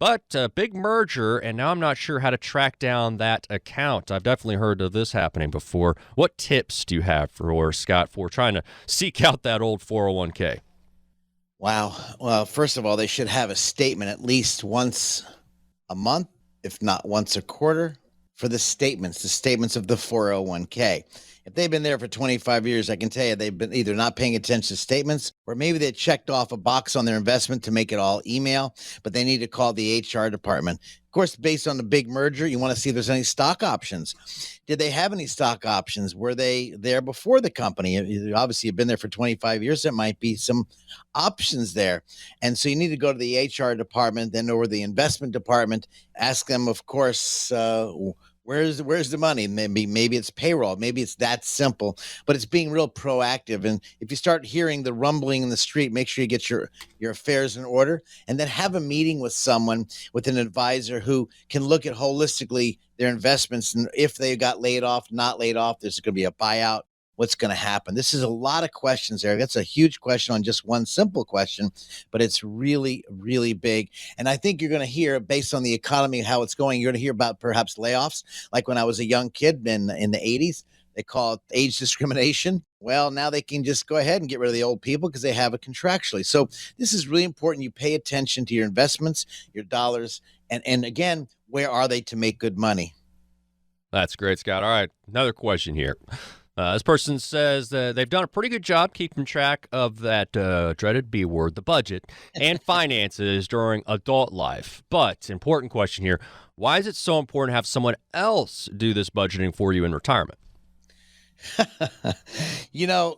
But a big merger, and now I'm not sure how to track down that account. I've definitely heard of this happening before. What tips do you have for Scott for trying to seek out that old 401k? Wow. Well, first of all, they should have a statement at least once a month, if not once a quarter, for the statements of the 401k. If they've been there for 25 years, I can tell you they've been either not paying attention to statements, or maybe they checked off a box on their investment to make it all email, but they need to call the HR department. Of course, based on the big merger, you want to see if there's any stock options. Did they have any stock options? Were they there before the company? Obviously, you've been there for 25 years. There might be some options there. And so you need to go to the HR department, then over the investment department, ask them, of course, Where's the money? Maybe it's payroll. Maybe it's that simple, but it's being real proactive. And if you start hearing the rumbling in the street, make sure you get your affairs in order, and then have a meeting with someone, with an advisor who can look at holistically their investments, and if they got laid off, not laid off, there's going to be a buyout. What's going to happen? This is a lot of questions there. That's a huge question on just one simple question, but it's really, really big. And I think you're going to hear, based on the economy and how it's going, you're going to hear about perhaps layoffs. Like when I was a young kid in the 80s, they call it age discrimination. Well, now they can just go ahead and get rid of the old people because they have it contractually. So this is really important. You pay attention to your investments, your dollars, and again, where are they to make good money? That's great, Scott. All right, another question here. This person says that they've done a pretty good job keeping track of that dreaded B word, the budget, and finances during adult life. But, important question here, why is it so important to have someone else do this budgeting for you in retirement? You know,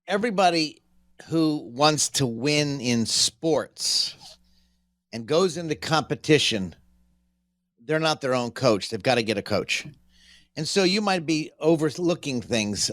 everybody who wants to win in sports and goes into competition, they're not their own coach. They've got to get a coach. And so you might be overlooking things,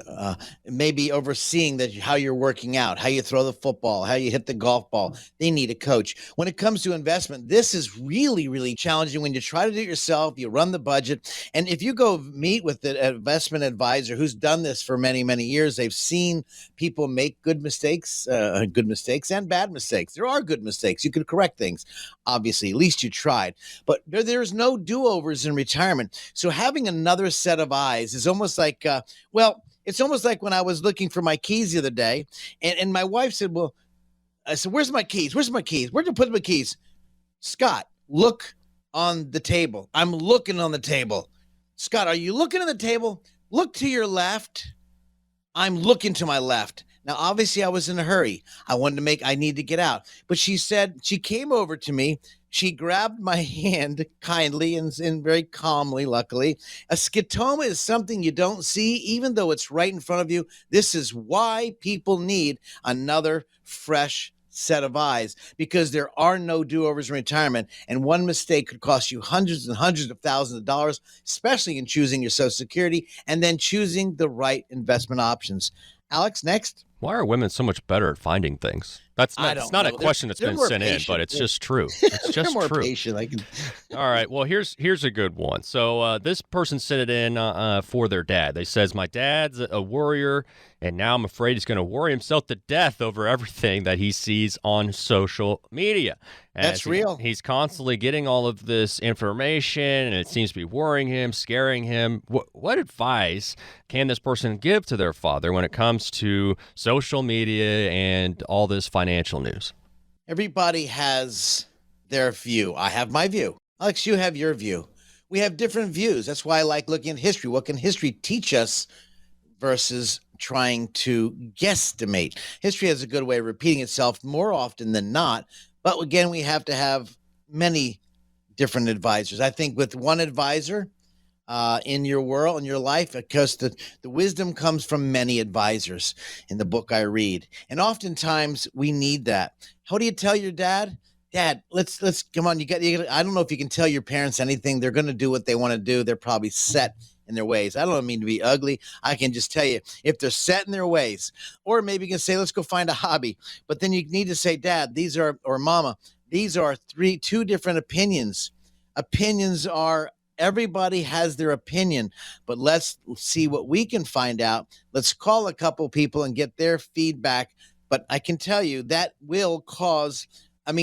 maybe overseeing how you're working out, how you throw the football, how you hit the golf ball. They need a coach. When it comes to investment, this is really, really challenging when you try to do it yourself, you run the budget. And if you go meet with an investment advisor who's done this for many, many years, they've seen people make good mistakes and bad mistakes. There are good mistakes. You can correct things. Obviously, at least you tried. But there's no do-overs in retirement. So having another set of eyes is almost like, it's almost like when I was looking for my keys the other day, and my wife said, I said, where's my keys? Where'd you put my keys? Scott, look on the table. I'm looking on the table. Scott, are you looking at the table? Look to your left. I'm looking to my left. Now, obviously, I was in a hurry. I need to get out. But she came over to me. She grabbed my hand kindly and very calmly, luckily. A scotoma is something you don't see, even though it's right in front of you. This is why people need another fresh set of eyes, because there are no do-overs in retirement, and one mistake could cost you hundreds and hundreds of thousands of dollars, especially in choosing your Social Security and then choosing the right investment options. Alex, next. Why are women so much better at finding things? It's not a question that's been sent in, but it's just true. It's just more true. Patient. All right. Well, here's a good one. So this person sent it in for their dad. They says, my dad's a worrier, and now I'm afraid he's going to worry himself to death over everything that he sees on social media. That's real. He's constantly getting all of this information, and it seems to be worrying him, scaring him. What advice can this person give to their father when it comes to social media and all this financial news? Everybody has their view. I have my view. Alex, you have your view. We have different views. That's why I like looking at history. What can history teach us versus trying to guesstimate? History has a good way of repeating itself more often than not. But again, we have to have many different advisors. I think with one advisor in your world, in your life, because the wisdom comes from many advisors in the book I read. And oftentimes we need that. How do you tell your dad? Dad, let's come on. You got. I don't know if you can tell your parents anything. They're going to do what they want to do. They're probably set in their ways. I don't mean to be ugly. I can just tell you, if they're set in their ways, or maybe you can say, let's go find a hobby. But then you need to say, Dad, or Mama, these are two different opinions. Opinions are, everybody has their opinion, but let's see what we can find out. Let's call a couple people and get their feedback. But I can tell you that will cause,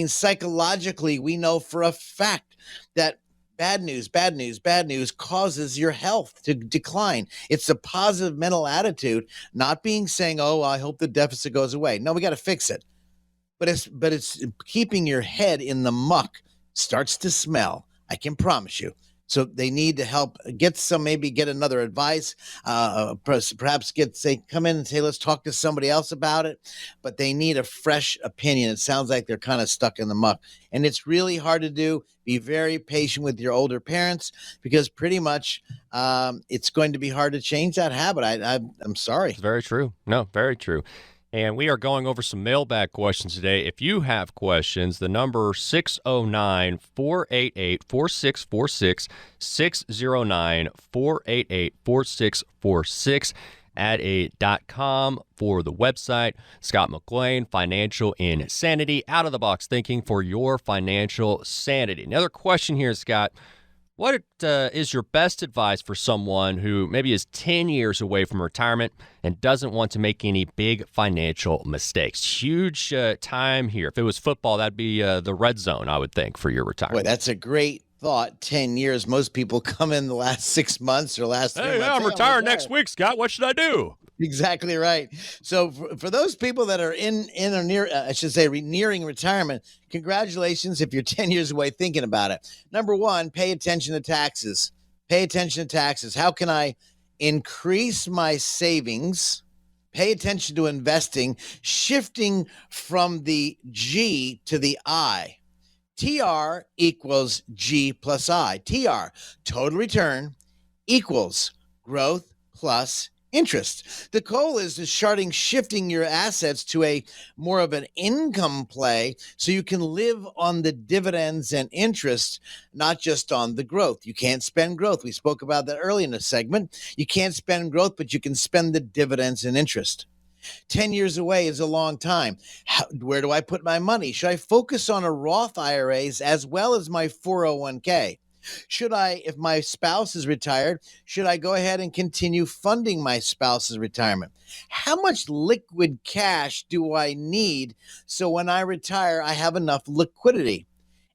psychologically, we know for a fact that bad news causes your health to decline. It's a positive mental attitude, not saying, oh, I hope the deficit goes away. No, we got to fix it. But it's keeping your head in the muck starts to smell. I can promise you. So they need to help get another advice, perhaps come in and say, let's talk to somebody else about it. But they need a fresh opinion. It sounds like they're kind of stuck in the muck. And it's really hard to do. Be very patient with your older parents, because pretty much it's going to be hard to change that habit. I'm sorry. It's very true. No, very true. And we are going over some mailbag questions today. If you have questions, the number 609-488-4646, 609-488-4646. Add.com for the website. Scott McLean, Financial Insanity, out of the box thinking for your financial sanity. Another question here, Scott. What is your best advice for someone who maybe is 10 years away from retirement and doesn't want to make any big financial mistakes? Huge time here. If it was football, that'd be the red zone, I would think, for your retirement. Boy, that's a great thought. 10 years. Most people come in the last 6 months or last 3 months. I'm retiring next week, Scott. What should I do? Exactly right. So for those people that are in or near, I should say, nearing retirement, congratulations if you're 10 years away thinking about it. Number one, pay attention to taxes. Pay attention to taxes. How can I increase my savings? Pay attention to investing, shifting from the G to the I. TR equals G plus I. TR, total return, equals growth plus interest. The goal is shifting your assets to a more of an income play so you can live on the dividends and interest, not just on the growth. You can't spend growth. We spoke about that early in the segment. You can't spend growth, but you can spend the dividends and interest. 10 years away is a long time. Where do I put my money? Should I focus on a Roth IRAs as well as my 401k? Should I, if my spouse is retired, should I go ahead and continue funding my spouse's retirement? How much liquid cash do I need so when I retire, I have enough liquidity?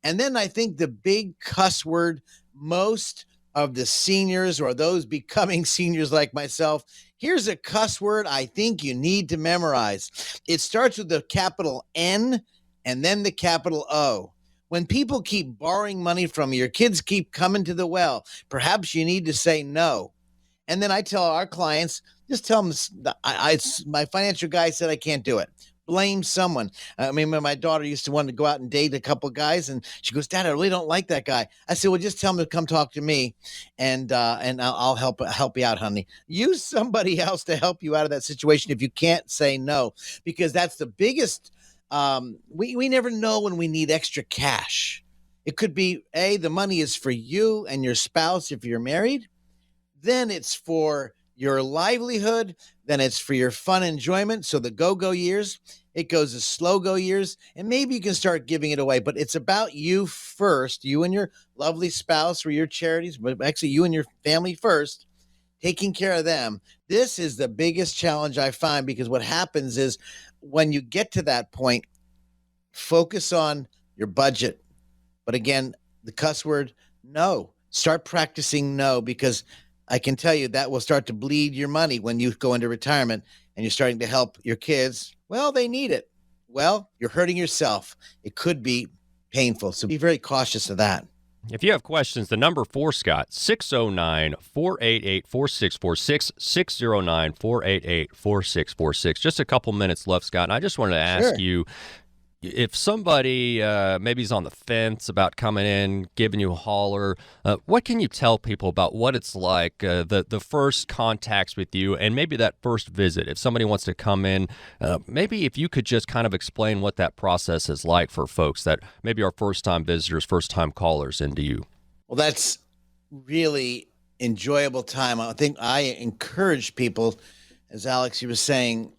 And then I think the big cuss word most of the seniors or those becoming seniors like myself, here's a cuss word I think you need to memorize. It starts with the capital N and then the capital O. When people keep borrowing money from you, your kids keep coming to the well, perhaps you need to say no. And then I tell our clients, just tell them, my financial guy said I can't do it. Blame someone. I mean, my daughter used to want to go out and date a couple of guys, and she goes, "Dad, I really don't like that guy." I said, "Well, just tell him to come talk to me, and I'll help you out, honey. Use somebody else to help you out of that situation if you can't say no, because that's the biggest. We never know when we need extra cash. It could be the money is for you and your spouse if you're married. Then it's for your livelihood. Then it's for your fun enjoyment. So the go-go years, it goes to slow-go years, and maybe you can start giving it away. But it's about you first, you and your lovely spouse or your charities, but actually you and your family first, taking care of them. This is the biggest challenge I find, because what happens is when you get to that point, focus on your budget. But again, the cuss word, no. Start practicing no, because I can tell you that will start to bleed your money when you go into retirement and you're starting to help your kids. Well, they need it. Well, you're hurting yourself. It could be painful. So be very cautious of that. If you have questions, the number for Scott, 609-488-4646, 609-488-4646. Just a couple minutes left, Scott. And I just wanted to ask you, if somebody maybe is on the fence about coming in, giving you a holler, what can you tell people about what it's like, the first contacts with you, and maybe that first visit? If somebody wants to come in, maybe if you could just kind of explain what that process is like for folks that maybe are first-time visitors, first-time callers into you. Well, that's really enjoyable time. I think I encourage people, as Alex, you were saying,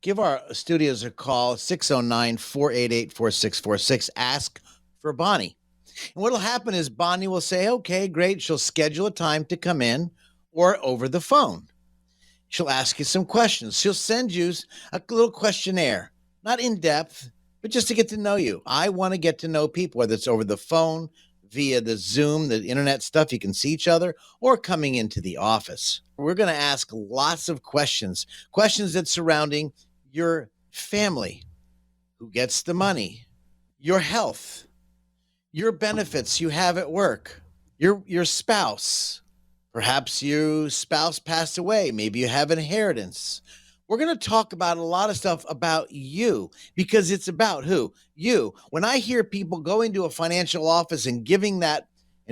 give our studios a call, 609-488-4646. Ask for Bonnie. And what will happen is Bonnie will say, okay, great. She'll schedule a time to come in or over the phone. She'll ask you some questions. She'll send you a little questionnaire, not in depth, but just to get to know you. I want to get to know people, whether it's over the phone, via the Zoom, the internet stuff, you can see each other, or coming into the office. We're going to ask lots of questions that surrounding your family, who gets the money, your health, your benefits you have at work, your spouse. Perhaps your spouse passed away. Maybe you have inheritance. We're going to talk about a lot of stuff about you, because it's about who? You. When I hear people going to a financial office and giving that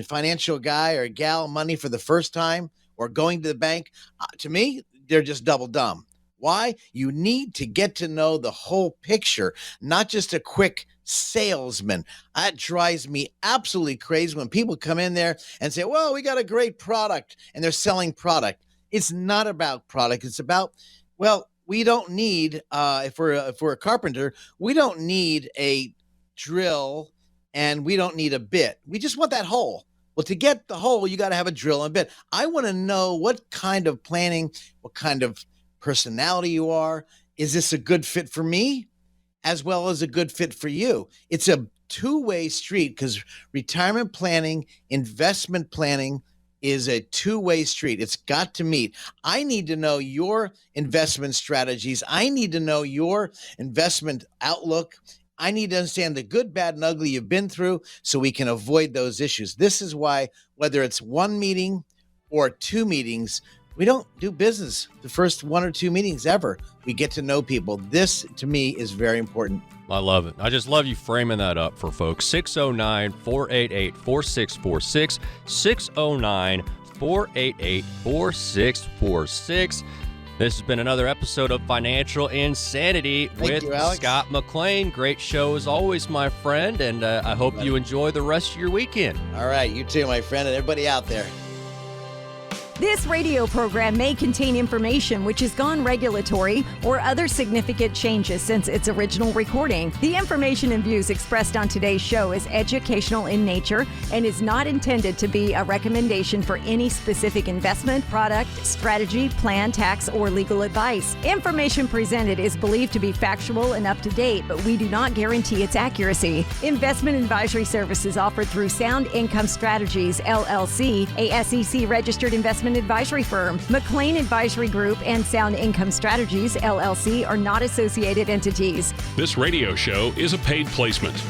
financial guy or gal money for the first time, or going to the bank, to me, they're just double dumb. Why? You need to get to know the whole picture, not just a quick salesman. That drives me absolutely crazy when people come in there and say, well, we got a great product, and they're selling product. It's not about product. It's about, well, we don't need, if we're a carpenter, we don't need a drill and we don't need a bit. We just want that hole. Well, to get the hole, you got to have a drill and a bit. I want to know what kind of planning, what kind of personality you are. Is this a good fit for me as well as a good fit for you? It's a two-way street because retirement planning, investment planning is a two-way street. It's got to meet. I need to know your investment strategies. I need to know your investment outlook. I need to understand the good, bad, and ugly you've been through so we can avoid those issues. This is why, whether it's one meeting or two meetings, we don't do business the first one or two meetings ever. We get to know people. This, to me, is very important. I love it. I just love you framing that up for folks. 609-488-4646. 609-488-4646. This has been another episode of Financial Insanity with Scott McLean. Great show as always, my friend, and I hope you enjoy the rest of your weekend. All right, you too, my friend, and everybody out there. This radio program may contain information which has gone regulatory or other significant changes since its original recording. The information and views expressed on today's show is educational in nature and is not intended to be a recommendation for any specific investment, product, strategy, plan, tax, or legal advice. Information presented is believed to be factual and up to date, but we do not guarantee its accuracy. Investment advisory services offered through Sound Income Strategies, LLC, a SEC-registered investment advisory firm. McLean Advisory Group and Sound Income Strategies, LLC, are not associated entities. This radio show is a paid placement.